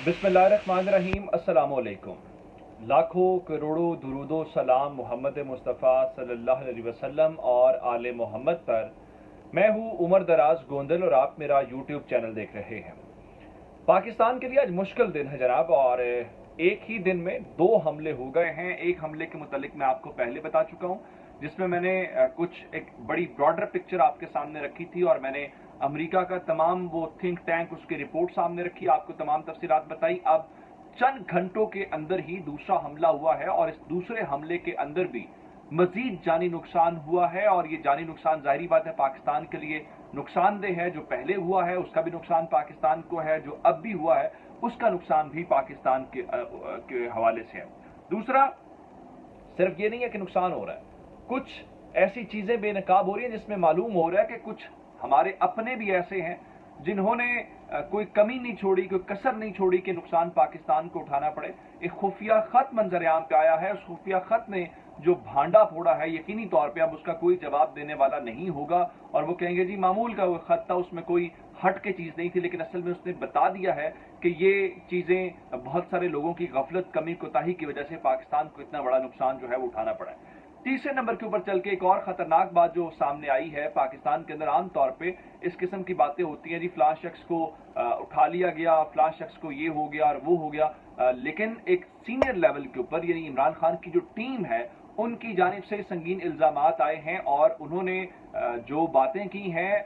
बिस्मिल्लाहिर्रहमानिर्रहीम। अस्सलामुअलैकुम। लाखों करोड़ों दुरूदो सलाम मोहम्मद मुस्तफ़ा सल्लल्लाहु अलैहि वसल्लम और आले मोहम्मद पर। मैं हूँ उमर दराज गोंदल और आप मेरा यूट्यूब चैनल देख रहे हैं। पाकिस्तान के लिए आज मुश्किल दिन है जनाब, और एक ही दिन में दो हमले हो गए हैं। एक हमले के मुतालिक मैं आपको पहले बता चुका हूँ, जिसमें मैंने कुछ एक बड़ी ब्रॉडर पिक्चर आपके सामने रखी थी, और मैंने अमेरिका का तमाम वो थिंक टैंक उसकी रिपोर्ट सामने रखी, आपको तमाम तफसीलात बताई। अब चंद घंटों के अंदर ही दूसरा हमला हुआ है, और इस दूसरे हमले के अंदर भी मजीद जानी नुकसान हुआ है। और ये जानी नुकसान जाहिर बात है पाकिस्तान के लिए नुकसानदेह है। जो पहले हुआ है उसका भी नुकसान पाकिस्तान को है, जो अब भी हुआ है उसका नुकसान भी पाकिस्तान के हवाले से है। दूसरा, सिर्फ ये नहीं है कि नुकसान हो रहा है, कुछ ऐसी चीजें बेनकाब हो रही हैं जिसमें मालूम हो रहा है कि कुछ हमारे अपने भी ऐसे हैं जिन्होंने कोई कमी नहीं छोड़ी, कोई कसर नहीं छोड़ी कि नुकसान पाकिस्तान को उठाना पड़े। एक खुफिया खत मंजर-ए-आम पे आया है। उस खुफिया खत ने जो भांडा फोड़ा है, यकीनी तौर पे अब उसका कोई जवाब देने वाला नहीं होगा, और वो कहेंगे जी मामूल का वो खत था, उसमें कोई हट के चीज नहीं थी। लेकिन असल में उसने बता दिया है कि ये चीजें बहुत सारे लोगों की गफलत, कमी, कोताही की वजह से पाकिस्तान को इतना बड़ा नुकसान जो है वो उठाना पड़ा है। तीसरे नंबर के ऊपर चल के एक और खतरनाक बात जो सामने आई है, पाकिस्तान के अंदर आम तौर पे इस किस्म की बातें होती हैं, जी फलां शख्स को उठा लिया गया, फलां शख्स को ये हो गया और वो हो गया, लेकिन एक सीनियर लेवल के ऊपर यानी इमरान खान की जो टीम है उनकी जानिब से संगीन इल्जामात आए हैं, और उन्होंने जो बातें की हैं,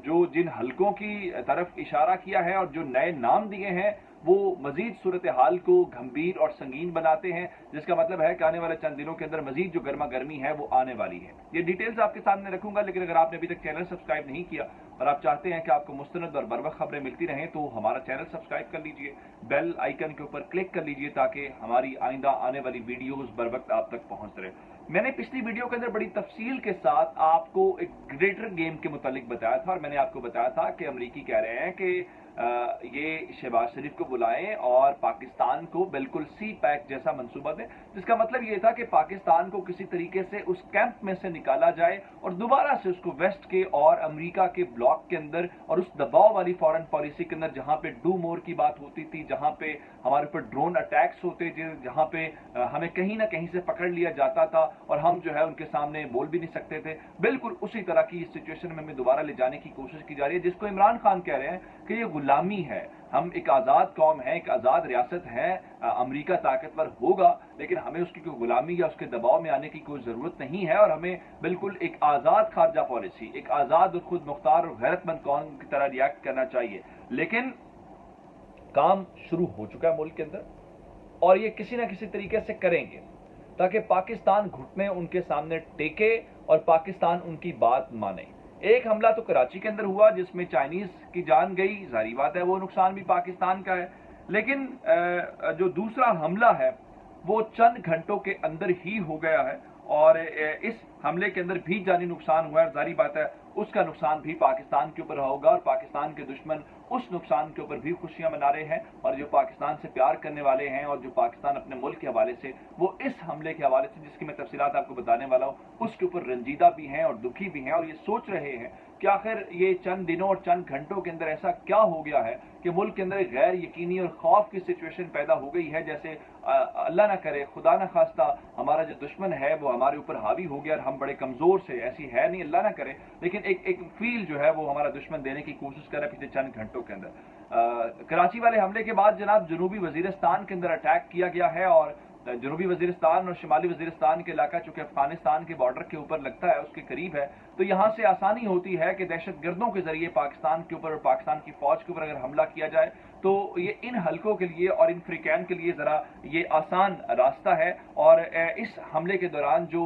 जो जिन हलकों की तरफ इशारा किया है और जो नए नाम दिए हैं, वो मजीद सूरत हाल को गंभीर और संगीन बनाते हैं, जिसका मतलब है कि आने वाले चंद दिनों के अंदर मजीद जो गर्मा गर्मी है वो आने वाली है। ये डिटेल्स आपके सामने रखूंगा, लेकिन अगर आपने अभी तक चैनल सब्सक्राइब नहीं किया और आप चाहते हैं कि आपको मुस्तनद और बर वक्त खबरें मिलती रहें, तो हमारा चैनल सब्सक्राइब कर लीजिए, बेल आइकन के ऊपर क्लिक कर लीजिए, ताकि हमारी आइंदा आने वाली वीडियोस बर वक्त आप तक पहुंच रहे। मैंने पिछली वीडियो के अंदर बड़ी तफसील के साथ आपको एक ग्रेटर गेम के मुतालिक बताया था, और मैंने आपको बताया था कि अमरीकी कह रहे हैं कि ये शहबाज शरीफ को बुलाएं और पाकिस्तान को बिल्कुल सी पैक जैसा मंसूबा दें, जिसका मतलब ये था कि पाकिस्तान को किसी तरीके से उस कैंप में से निकाला जाए और दोबारा से उसको वेस्ट के और अमेरिका के ब्लॉक के अंदर और उस दबाव वाली फॉरेन पॉलिसी के अंदर, जहां पे डू मोर की बात होती थी, जहां पे हमारे ऊपर ड्रोन अटैक्स होते थे, जहां पे हमें कहीं ना कहीं से पकड़ लिया जाता था और हम जो है उनके सामने बोल भी नहीं सकते थे, बिल्कुल उसी तरह की सिचुएशन में हमें दोबारा ले जाने की कोशिश की जा रही है, जिसको इमरान खान कह रहे हैं कि ये गुलामी है। हम एक आज़ाद कौम है, एक आज़ाद रियासत है, अमेरिका ताकतवर होगा लेकिन हमें उसकी कोई गुलामी या उसके दबाव में आने की कोई ज़रूरत नहीं है, और हमें बिल्कुल एक आज़ाद खारजा पॉलिसी, एक आज़ाद और खुद मुख्तार और गैरतमंद कौम की तरह रिएक्ट करना चाहिए। लेकिन काम शुरू हो चुका है मुल्क के अंदर, और ये किसी ना किसी तरीके से करेंगे ताकि पाकिस्तान घुटने उनके सामने टेके और पाकिस्तान उनकी बात माने। एक हमला तो कराची के अंदर हुआ जिसमें चाइनीज की जान गई, जाहिर बात है वो नुकसान भी पाकिस्तान का है, लेकिन जो दूसरा हमला है वो चंद घंटों के अंदर ही हो गया है, और इस हमले के अंदर भी जानी नुकसान हुआ है। जाहिर बात है उसका नुकसान भी पाकिस्तान के ऊपर होगा, और पाकिस्तान के दुश्मन उस नुकसान के ऊपर भी खुशियां मना रहे हैं, और जो पाकिस्तान से प्यार करने वाले हैं और जो पाकिस्तान अपने मुल्क के हवाले से, वो इस हमले के हवाले से जिसकी मैं तफसीलात आपको बताने वाला हूँ उसके ऊपर रंजीदा भी हैं और दुखी भी हैं, और ये सोच रहे हैं कि आखिर ये चंद दिनों और चंद घंटों के अंदर ऐसा क्या हो गया है कि मुल्क के अंदर गैर यकीनी और खौफ की सिचुएशन पैदा हो गई है, जैसे अल्लाह ना करे, खुदा ना खास्ता हमारा जो दुश्मन है वो हमारे ऊपर हावी हो गया और हम बड़े कमजोर से, ऐसी है नहीं अल्लाह ना करे, लेकिन एक फील जो है वो हमारा दुश्मन देने की कोशिश कर रहा है पिछले चंद घंटों के अंदर। कराची वाले हमले के बाद जनाब जनूबी वजीरिस्तान के अंदर अटैक किया गया है, और जनूबी वजीरिस्तान और शिमाली वजीरिस्तान के इलाका चूंकि अफगानिस्तान के बॉर्डर के ऊपर लगता है, उसके करीब है, तो यहां से आसानी होती है कि दहशत गर्दों के जरिए पाकिस्तान के ऊपर और पाकिस्तान की फौज के ऊपर अगर हमला किया जाए तो ये इन हलकों के लिए और इन फ्रीकैन के लिए जरा ये आसान रास्ता है। और इस हमले के दौरान जो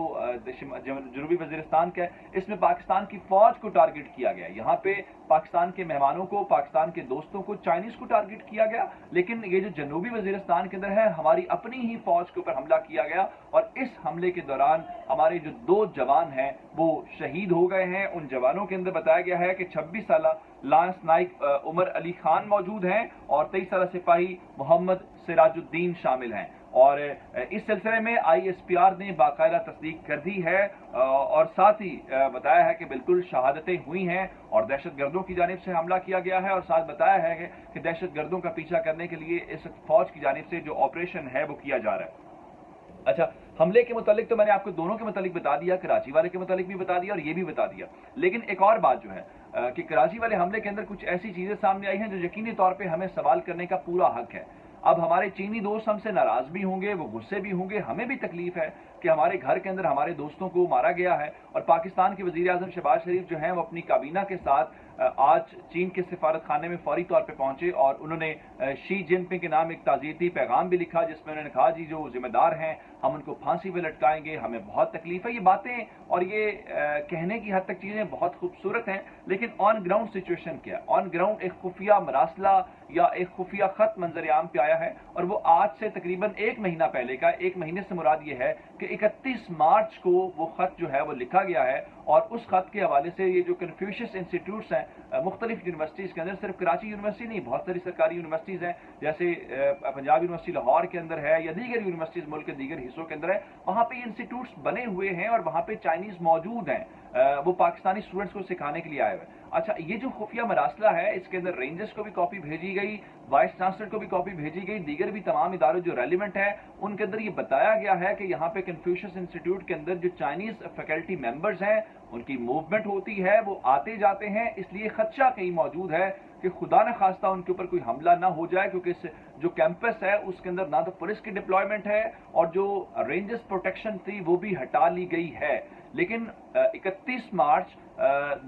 जनूबी वजीरिस्तान का इसमें पाकिस्तान की फौज को टारगेट किया गया, यहाँ पे पाकिस्तान के मेहमानों को, पाकिस्तान के दोस्तों को, चाइनीज को टारगेट किया गया, लेकिन ये जो जनूबी वजीरिस्तान के अंदर है हमारी अपनी ही फौज के ऊपर हमला किया गया, और इस हमले के दौरान हमारे जो 2 जवान हैं वो शहीद हो गए हैं। उन जवानों के अंदर बताया गया है कि 26 साल लांस नाइक उमर अली खान मौजूद हैं और 23 साल सिपाही मोहम्मद सिराजुद्दीन शामिल हैं। اور اس سلسلے میں ISPR نے باقاعدہ تصدیق کر دی ہے اور ساتھ ہی بتایا ہے کہ بالکل شہادتیں ہوئی ہیں اور دہشت گردوں کی جانب سے حملہ کیا گیا ہے، اور ساتھ بتایا ہے کہ دہشت گردوں کا پیچھا کرنے کے لیے اس فوج کی جانب سے جو آپریشن ہے وہ کیا جا رہا ہے۔ اچھا، حملے کے متعلق تو میں نے آپ کو دونوں کے متعلق بتا دیا، کراچی والے کے متعلق بھی بتا دیا اور یہ بھی بتا دیا، لیکن ایک اور بات جو ہے کہ کراچی والے حملے کے اندر کچھ ایسی چیزیں سامنے آئی ہیں جو یقینی طور پہ ہمیں سوال کرنے کا پورا حق ہے۔ اب ہمارے چینی دوست ہم سے ناراض بھی ہوں گے، وہ غصے بھی ہوں گے، ہمیں بھی تکلیف ہے کہ ہمارے گھر کے اندر ہمارے دوستوں کو مارا گیا ہے، اور پاکستان کے وزیر اعظم شہباز شریف جو ہیں وہ اپنی کابینہ کے ساتھ آج چین کے سفارت خانے میں فوری طور پہ پہنچے اور انہوں نے شی جن پنگ کے نام ایک تعزیتی پیغام بھی لکھا، جس میں انہوں نے کہا جی جو ذمہ دار ہیں ہم ان کو پھانسی پہ لٹکائیں گے، ہمیں بہت تکلیف ہے۔ یہ باتیں اور یہ کہنے کی حد تک چیزیں بہت خوبصورت ہیں، لیکن آن گراؤنڈ سچویشن کیا ہے؟ آن گراؤنڈ ایک خفیہ مراسلہ یا ایک خفیہ خط منظر عام پہ آیا ہے، اور وہ آج سے تقریباً ایک مہینہ پہلے کا، ایک مہینے سے مراد یہ ہے کہ 31 مارچ کو وہ خط جو ہے وہ لکھا گیا ہے، اور اس خط کے حوالے سے یہ جو کنفیوشس انسٹیٹیوٹس ہیں مختلف یونیورسٹیز کے اندر، صرف کراچی یونیورسٹی نہیں، بہت ساری سرکاری یونیورسٹیز ہیں، جیسے پنجاب یونیورسٹی لاہور کے اندر ہے یا دیگر یونیورسٹیز ملک کے دیگر حصوں کے اندر ہے، وہاں پہ یہ انسٹیٹیوٹس بنے ہوئے ہیں اور وہاں پہ چائنیز موجود ہیں، وہ پاکستانی اسٹوڈنٹس کو سکھانے کے لیے آئے ہوئے۔ اچھا، یہ جو خفیہ مراسلہ ہے اس کے اندر رینجرز کو بھی کاپی بھیجی گئی، وائس چانسلر کو بھی کاپی بھیجی گئی، دیگر بھی تمام ادارے جو ریلیونٹ ہے ان کے اندر یہ بتایا گیا ہے کہ یہاں پہ کنفیوشس انسٹیٹیوٹ کے اندر جو چائنیز فیکلٹی ممبرز ہیں ان کی موومنٹ ہوتی ہے، وہ آتے جاتے ہیں، اس لیے خدشہ کہیں موجود ہے کہ خدا نہ خواستہ ان کے اوپر کوئی حملہ نہ ہو جائے، کیونکہ اس جو کیمپس ہے اس کے اندر نہ تو پولیس کی ڈپلائمنٹ ہے اور جو رینجرز پروٹیکشن تھی وہ بھی ہٹا لی گئی ہے۔ لیکن 31 مارچ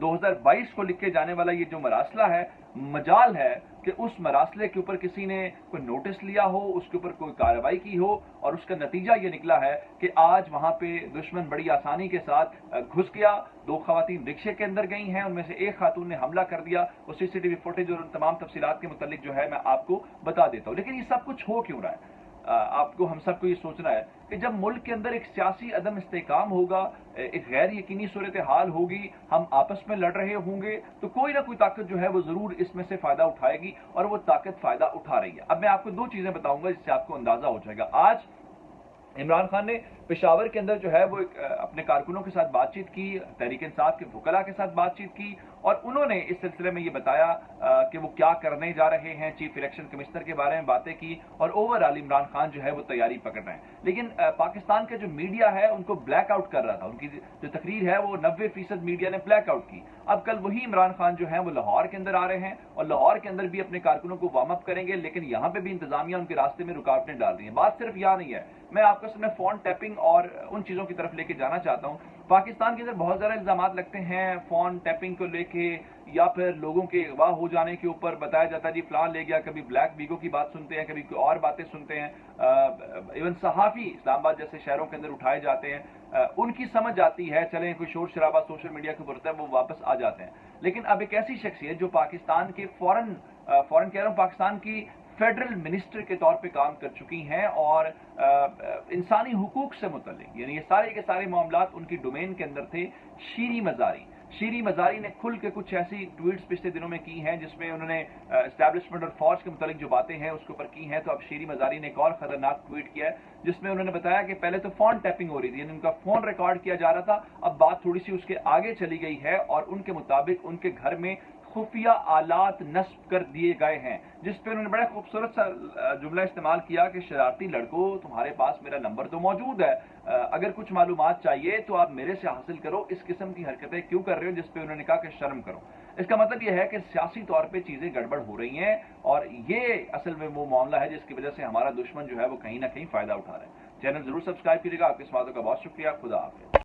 2022 کو لکھے جانے والا یہ جو مراسلہ ہے، مجال ہے کہ اس مراسلے کے اوپر کسی نے کوئی نوٹس لیا ہو، اس کے اوپر کوئی کارروائی کی ہو، اور اس کا نتیجہ یہ نکلا ہے کہ آج وہاں پہ دشمن بڑی آسانی کے ساتھ گھس گیا، دو خواتین رکشے کے اندر گئی ہیں، ان میں سے ایک خاتون نے حملہ کر دیا، وہ CCTV فوٹیج اور ان تمام تفصیلات کے متعلق جو ہے میں آپ کو بتا دیتا ہوں۔ لیکن یہ سب کچھ ہو کیوں رہا ہے؟ آپ کو ہم سب کو یہ سوچنا ہے کہ جب ملک کے اندر ایک سیاسی عدم استحکام ہوگا، ایک غیر یقینی صورتحال ہوگی، ہم آپس میں لڑ رہے ہوں گے، تو کوئی نہ کوئی طاقت جو ہے وہ ضرور اس میں سے فائدہ اٹھائے گی، اور وہ طاقت فائدہ اٹھا رہی ہے۔ اب میں آپ کو دو چیزیں بتاؤں گا جس سے آپ کو اندازہ ہو جائے گا۔ آج عمران خان نے پشاور کے اندر جو ہے وہ اپنے کارکنوں کے ساتھ بات چیت کی، تحریک انصاف کے وکلاء کے ساتھ بات چیت کی، اور انہوں نے اس سلسلے میں یہ بتایا کہ وہ کیا کرنے جا رہے ہیں، چیف الیکشن کمشنر کے بارے میں باتیں کی، اور اوورآل عمران خان جو ہے وہ تیاری پکڑ رہے ہیں۔ لیکن پاکستان کا جو میڈیا ہے ان کو بلیک آؤٹ کر رہا تھا، ان کی جو تقریر ہے وہ 90% میڈیا نے بلیک آؤٹ کی۔ اب کل وہی عمران خان جو ہیں وہ لاہور کے اندر آ رہے ہیں اور لاہور کے اندر بھی اپنے کارکنوں کو وارم اپ کریں گے، لیکن یہاں پہ بھی انتظامیہ ان کے راستے میں رکاوٹیں ڈال رہی ہیں۔ بات صرف یہاں نہیں ہے، میں آپ کو سامنے فون ٹیپنگ اور ان چیزوں کی طرف لے کے جانا چاہتا ہوں۔ پاکستان کے اندر بہت زیادہ الزامات لگتے ہیں فون ٹیپنگ کو لے کے، یا پھر لوگوں کے اغوا ہو جانے کے اوپر بتایا جاتا ہے جی فلاں لے گیا، کبھی بلیک بیگو کی بات سنتے ہیں، کبھی کوئی اور باتیں سنتے ہیں، ایون صحافی اسلام آباد جیسے شہروں کے اندر اٹھائے جاتے ہیں، ان کی سمجھ آتی ہے، چلیں کوئی شور شرابہ سوشل میڈیا کے اوپر ہوتا ہے وہ واپس آ جاتے ہیں۔ لیکن اب ایک ایسی شخصیت جو پاکستان کے فورن کہہ رہا ہوں، پاکستان کی فیڈرل منسٹر کے طور پہ کام کر چکی ہیں، اور انسانی حقوق سے متعلق یعنی یہ سارے کے سارے معاملات ان کی ڈومین کے اندر تھے، شیریں مزاری نے کھل کے کچھ ایسی ٹویٹس پچھلے دنوں میں کی ہیں جس میں انہوں نے اسٹیبلشمنٹ اور فوج کے متعلق جو باتیں ہیں اس کے اوپر کی ہیں۔ تو اب شیریں مزاری نے ایک اور خطرناک ٹویٹ کیا ہے جس میں انہوں نے بتایا کہ پہلے تو فون ٹیپنگ ہو رہی تھی، یعنی ان کا فون ریکارڈ کیا جا رہا تھا، اب بات تھوڑی سی اس کے آگے چلی گئی ہے اور ان کے مطابق ان کے گھر میں خفیہ آلات نصب کر دیے گئے ہیں، جس پہ انہوں نے بڑا خوبصورت سا جملہ استعمال کیا کہ شرارتی لڑکوں تمہارے پاس میرا نمبر تو موجود ہے، اگر کچھ معلومات چاہیے تو آپ میرے سے حاصل کرو، اس قسم کی حرکتیں کیوں کر رہے ہو؟ جس پہ انہوں نے کہا کہ شرم کرو۔ اس کا مطلب یہ ہے کہ سیاسی طور پہ چیزیں گڑبڑ ہو رہی ہیں، اور یہ اصل میں وہ معاملہ ہے جس کی وجہ سے ہمارا دشمن جو ہے وہ کہیں نہ کہیں فائدہ اٹھا رہا ہے۔ چینل ضرور سبسکرائب کیجیے گا، آپ کی اس باتوں کا بہت شکریہ، خدا حافظ۔